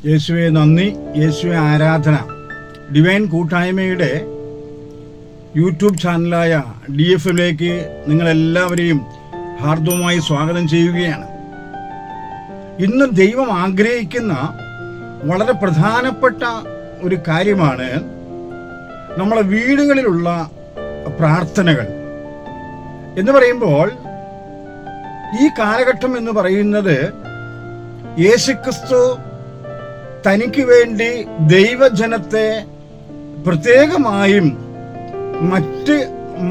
യേശുവെ നന്ദി, യേശുവെ ആരാധന. ഡിവൈൻ കൂട്ടായ്മയുടെ യൂട്യൂബ് ചാനലായ DFMലേക്ക് നിങ്ങളെല്ലാവരെയും ഹാർദവമായി സ്വാഗതം ചെയ്യുകയാണ്. ഇന്ന് ദൈവം ആഗ്രഹിക്കുന്ന വളരെ പ്രധാനപ്പെട്ട ഒരു കാര്യമാണ് നമ്മളെ വീടുകളിലുള്ള പ്രാർത്ഥനകൾ എന്ന് പറയുമ്പോൾ, ഈ കാലഘട്ടം എന്ന് പറയുന്നത് യേശുക്രിസ്തു തനിക്ക് വേണ്ടി ദൈവജനത്തെ പ്രത്യേകമായും മറ്റ്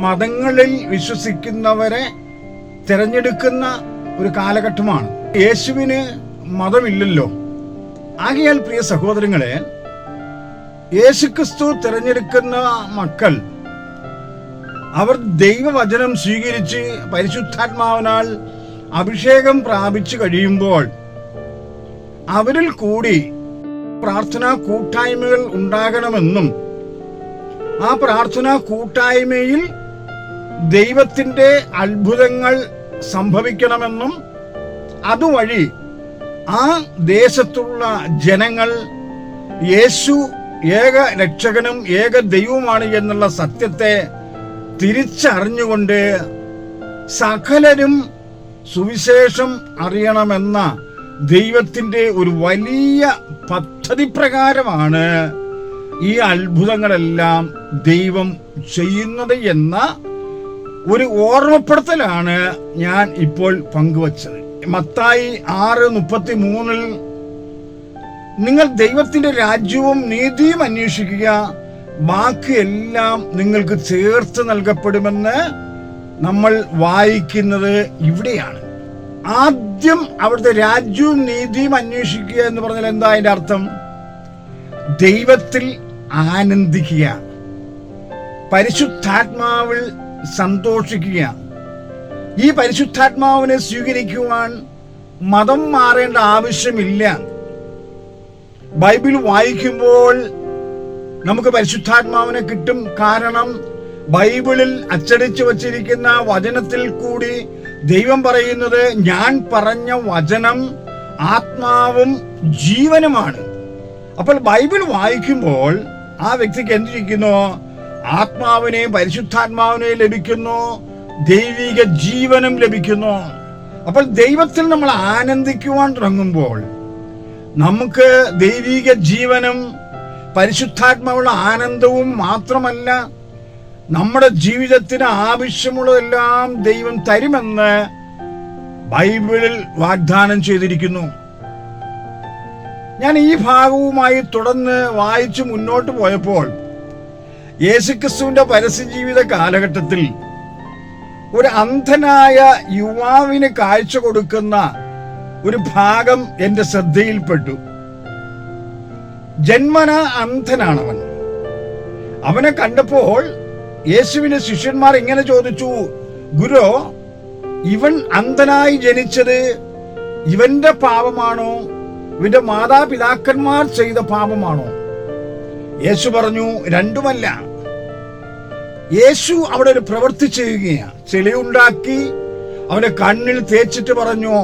മതങ്ങളിൽ വിശ്വസിക്കുന്നവരെ തിരഞ്ഞെടുക്കുന്ന ഒരു കാലഘട്ടമാണ്. യേശുവിന് മതമില്ലല്ലോ. ആകയാൽ പ്രിയ സഹോദരങ്ങളെ, യേശുക്രിസ്തു തിരഞ്ഞെടുക്കുന്ന മക്കൾ അവർ ദൈവവചനം സ്വീകരിച്ച് പരിശുദ്ധാത്മാവിനാൽ അഭിഷേകം പ്രാപിച്ചു കഴിയുമ്പോൾ അവരിൽ കൂടി പ്രാർത്ഥനാ കൂട്ടായ്മകൾ ഉണ്ടാകണമെന്നും ആ പ്രാർത്ഥനാ കൂട്ടായ്മയിൽ ദൈവത്തിൻ്റെ അത്ഭുതങ്ങൾ സംഭവിക്കണമെന്നും അതുവഴി ആ ദേശത്തുള്ള ജനങ്ങൾ യേശു ഏക രക്ഷകനും ഏക ദൈവവുമാണ് എന്നുള്ള സത്യത്തെ തിരിച്ചറിഞ്ഞുകൊണ്ട് സകലരും സുവിശേഷം അറിയണമെന്ന ദൈവത്തിൻ്റെ ഒരു വലിയ പദ്ധതി പ്രകാരമാണ് ഈ അത്ഭുതങ്ങളെല്ലാം ദൈവം ചെയ്യുന്നത് എന്ന ഒരു ഓർമ്മപ്പെടുത്തലാണ് ഞാൻ ഇപ്പോൾ പങ്കുവച്ചത്. മത്തായി 6:33 നിങ്ങൾ ദൈവത്തിന്റെ രാജ്യവും നീതിയും അന്വേഷിക്കുക, ബാക്കിയെല്ലാം നിങ്ങൾക്ക് ചേർത്ത് നൽകപ്പെടുമെന്ന് നമ്മൾ വായിക്കുന്നത് ഇവിടെയാണ്. ആദ്യം അവിടുത്തെ രാജ്യവും നീതിയും അന്വേഷിക്കുക എന്ന് പറഞ്ഞാൽ എന്താ അതിന്റെ അർത്ഥം? ദൈവത്തിൽ ആനന്ദിക്കുക, പരിശുദ്ധാത്മാവിൽ സന്തോഷിക്കുക. ഈ പരിശുദ്ധാത്മാവിനെ സ്വീകരിക്കുവാൻ മതം മാറേണ്ട ആവശ്യമില്ല. ബൈബിൾ വായിക്കുമ്പോൾ നമുക്ക് പരിശുദ്ധാത്മാവിനെ കിട്ടും. കാരണം ബൈബിളിൽ അച്ചടിച്ചു വച്ചിരിക്കുന്ന വചനത്തിൽ കൂടി ദൈവം പറയുന്നത്, ഞാൻ പറഞ്ഞ വചനം ആത്മാവും ജീവനുമാണ്. അപ്പോൾ ബൈബിൾ വായിക്കുമ്പോൾ ആ വ്യക്തിക്ക് എന്തിരിക്കുന്നു? ആത്മാവിനെയും പരിശുദ്ധാത്മാവിനെയും ലഭിക്കുന്നു, ദൈവിക ജീവനും ലഭിക്കുന്നു. അപ്പോൾ ദൈവത്തിൽ നമ്മൾ ആനന്ദിക്കുവാൻ തുടങ്ങുമ്പോൾ നമുക്ക് ദൈവിക ജീവനും പരിശുദ്ധാത്മാവുള്ള ആനന്ദവും മാത്രമല്ല, നമ്മുടെ ജീവിതത്തിന് ആവശ്യമുള്ളതെല്ലാം ദൈവം തരുമെന്ന് ബൈബിളിൽ വാഗ്ദാനം ചെയ്തിരിക്കുന്നു. ഞാൻ ഈ ഭാഗവുമായി തുടർന്ന് വായിച്ചു മുന്നോട്ട് പോയപ്പോൾ യേശുക്രിസ്തുവിന്റെ പരസ്യജീവിത കാലഘട്ടത്തിൽ ഒരു അന്ധനായ യുവാവിന് കാഴ്ച കൊടുക്കുന്ന ഒരു ഭാഗം എന്റെ ശ്രദ്ധയിൽപ്പെട്ടു. ജന്മന അന്ധനാണവൻ. അവനെ കണ്ടപ്പോൾ യേശുവിന്റെ ശിഷ്യന്മാർ ഇങ്ങനെ ചോദിച്ചു, ഗുരു, ഇവൻ അന്ധനായി ജനിച്ചത് ഇവന്റെ പാപമാണോ, ഇവന്റെ മാതാപിതാക്കന്മാർ ചെയ്ത പാപമാണോ? യേശു പറഞ്ഞു, രണ്ടുമല്ല. യേശു അവിടെ ഒരു പ്രവൃത്തി ചെയ്യുകയാണ്. ചെളിയുണ്ടാക്കി അവന്റെ കണ്ണിൽ തേച്ചിട്ട് പറഞ്ഞു,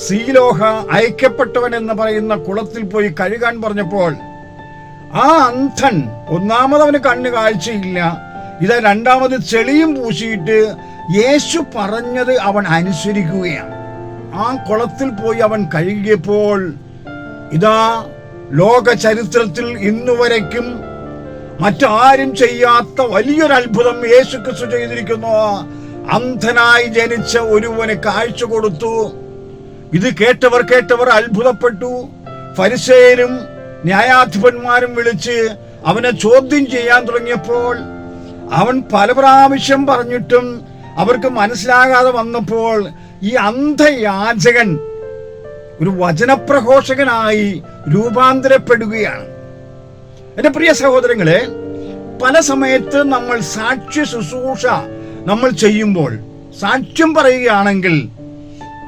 സീലോഹ, അയക്കപ്പെട്ടവൻ എന്ന് പറയുന്ന കുളത്തിൽ പോയി കഴുകാൻ പറഞ്ഞപ്പോൾ ആ അന്ധൻ, ഒന്നാമത് അവന് കണ്ണ് കാഴ്ചയില്ല, ഇതാ രണ്ടാമത് ചെളിയും പൂശിയിട്ട് യേശു പറഞ്ഞത് അവൻ അനുസരിക്കുകയാണ്. ആ കുളത്തിൽ പോയി അവൻ കഴുകിയപ്പോൾ ഇതാ ലോക ചരിത്രത്തിൽ ഇന്നുവരയ്ക്കും മറ്റാരും ചെയ്യാത്ത വലിയൊരു അത്ഭുതം യേശുക്രിസ്തു ചെയ്തിരിക്കുന്നു. അന്ധനായി ജനിച്ച ഒരുവന് കാഴ്ച കൊടുത്തു. ഇത് കേട്ടവർ അത്ഭുതപ്പെട്ടു. ഫരിസേയരും ന്യായാധിപന്മാരും വിളിച്ച് അവനെ ചോദ്യം ചെയ്യാൻ തുടങ്ങിയപ്പോൾ അവൻ പല പ്രാവശ്യം പറഞ്ഞിട്ടും അവർക്ക് മനസ്സിലാകാതെ വന്നപ്പോൾ ഈ അന്ധയാചകൻ ഒരു വചനപ്രഘോഷകനായി രൂപാന്തരപ്പെടുകയാണ്. എന്റെ പ്രിയ സഹോദരങ്ങളെ, പല സമയത്ത് നമ്മൾ സാക്ഷ്യ ശുശ്രൂഷ നമ്മൾ ചെയ്യുമ്പോൾ, സാക്ഷ്യം പറയുകയാണെങ്കിൽ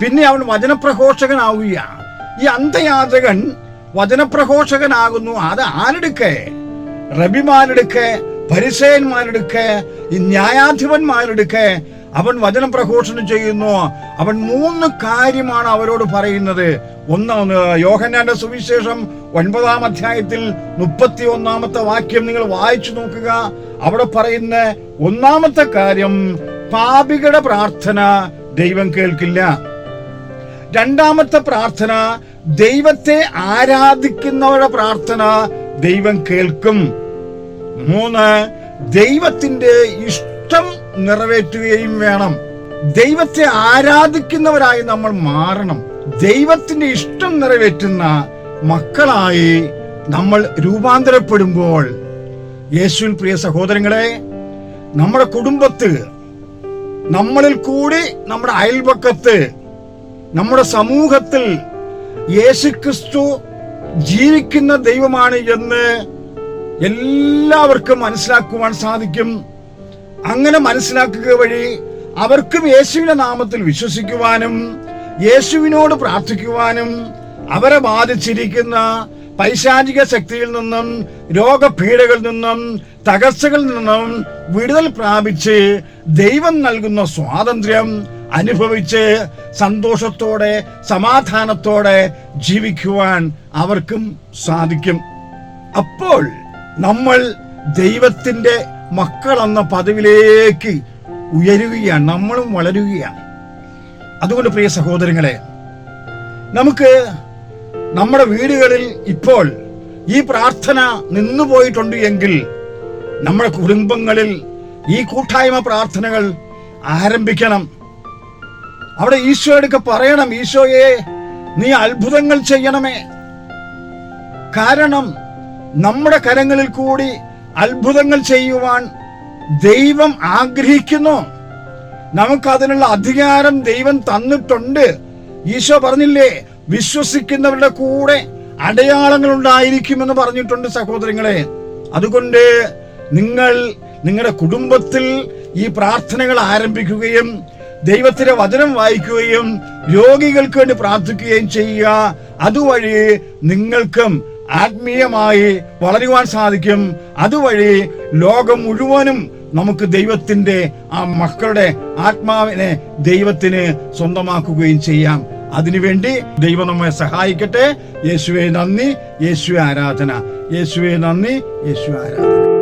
പിന്നെ അവൻ വചനപ്രഘോഷകനാവുകയാണ്. ഈ അന്ധയാചകൻ വചനപ്രഘോഷകനാകുന്നു. അത് ആരെടുക്കെ? റബിമാരെടുക്കെ, പരിസേയന്മാരെടുക്കെ, ഈ ന്യായാധിപന്മാരെടുക്കെ അവൻ വചനം പ്രഘോഷണം ചെയ്യുന്നു. അവൻ 3 കാര്യമാണ് അവരോട് പറയുന്നത്. ഒന്ന്, യോഹന്നാന്റെ സുവിശേഷം 9-ാം അധ്യായത്തിൽ 31-ാമത്തെ വാക്യം നിങ്ങൾ വായിച്ചു നോക്കുക. അവിടെ പറയുന്ന 1-ാമത്തെ കാര്യം, പാപികളുടെ പ്രാർത്ഥന ദൈവം കേൾക്കില്ല. 2-ാമത്തെ പ്രാർത്ഥന, ദൈവത്തെ ആരാധിക്കുന്നവരുടെ പ്രാർത്ഥന ദൈവം കേൾക്കും. 3, ദൈവത്തിന്റെ ഇഷ്ടം നിറവേറ്റുകയും വേണം. ദൈവത്തെ ആരാധിക്കുന്നവരായി നമ്മൾ മാറണം. ദൈവത്തിന്റെ ഇഷ്ടം നിറവേറ്റുന്ന മക്കളായി നമ്മൾ രൂപാന്തരപ്പെടുമ്പോൾ, യേശുവിൽ പ്രിയ സഹോദരങ്ങളെ, നമ്മുടെ കുടുംബത്തിൽ, നമ്മളിൽ കൂടി നമ്മുടെ അയൽപക്കത്ത്, നമ്മുടെ സമൂഹത്തിൽ യേശുക്രിസ്തു ജീവിക്കുന്ന ദൈവമാണ് എന്ന് എല്ലാവർക്കും മനസ്സിലാക്കുവാൻ സാധിക്കും. അങ്ങനെ മനസ്സിലാക്കുക വഴി അവർക്കും യേശുവിന്റെ നാമത്തിൽ വിശ്വസിക്കുവാനും യേശുവിനോട് പ്രാർത്ഥിക്കുവാനും അവരെ ബാധിച്ചിരിക്കുന്ന പൈശാചിക ശക്തിയിൽ നിന്നും, രോഗപീഠകളിൽ നിന്നും, തകർച്ചകളിൽ നിന്നും വിടുതൽ പ്രാപിച്ച് ദൈവം നൽകുന്ന സ്വാതന്ത്ര്യം അനുഭവിച്ച് സന്തോഷത്തോടെ സമാധാനത്തോടെ ജീവിക്കുവാൻ അവർക്കും സാധിക്കും. അപ്പോൾ നമ്മൾ ദൈവത്തിന്റെ മക്കളെന്ന പദവിയിലേക്ക് ഉയരുകയാണ്, നമ്മളും വളരുകയാണ്. അതുകൊണ്ട് പ്രിയ സഹോദരങ്ങളെ, നമുക്ക് നമ്മുടെ വീടുകളിൽ ഇപ്പോൾ ഈ പ്രാർത്ഥന നിന്നുപോയിട്ടുണ്ട് എങ്കിൽ നമ്മുടെ കുടുംബങ്ങളിൽ ഈ കൂട്ടായ്മ പ്രാർത്ഥനകൾ ആരംഭിക്കണം. അവിടെ ഈശോയോടൊക്കെ പറയണം, ഈശോയെ നീ അത്ഭുതങ്ങൾ ചെയ്യണമേ. കാരണം നമ്മുടെ കരങ്ങളിൽ കൂടി അത്ഭുതങ്ങൾ ചെയ്യുവാൻ ദൈവം ആഗ്രഹിക്കുന്നു. നമുക്കതിനുള്ള അധികാരം ദൈവം തന്നിട്ടുണ്ട്. ഈശോ പറഞ്ഞില്ലേ, വിശ്വസിക്കുന്നവരുടെ കൂടെ അടയാളങ്ങൾ ഉണ്ടായിരിക്കുമെന്ന് പറഞ്ഞിട്ടുണ്ട് സഹോദരങ്ങളെ. അതുകൊണ്ട് നിങ്ങൾ നിങ്ങളുടെ കുടുംബത്തിൽ ഈ പ്രാർത്ഥനകൾ ആരംഭിക്കുകയും ദൈവത്തിന്റെ വചനം വായിക്കുകയും രോഗികൾക്ക് വേണ്ടി പ്രാർത്ഥിക്കുകയും ചെയ്യുക. അതുവഴി നിങ്ങൾക്കും ആത്മീയമായി വളരുവാൻ സാധിക്കും. അതുവഴി ലോകം മുഴുവനും നമുക്ക് ദൈവത്തിന്റെ ആ മക്കളുടെ ആത്മാവിനെ ദൈവത്തിന് സ്വന്തമാക്കുകയും ചെയ്യാം. അതിനുവേണ്ടി ദൈവം നമ്മെ സഹായിക്കട്ടെ. യേശുവേ നന്ദി, യേശുവേ ആരാധന. യേശുവേ നന്ദി, യേശുവേ ആരാധന.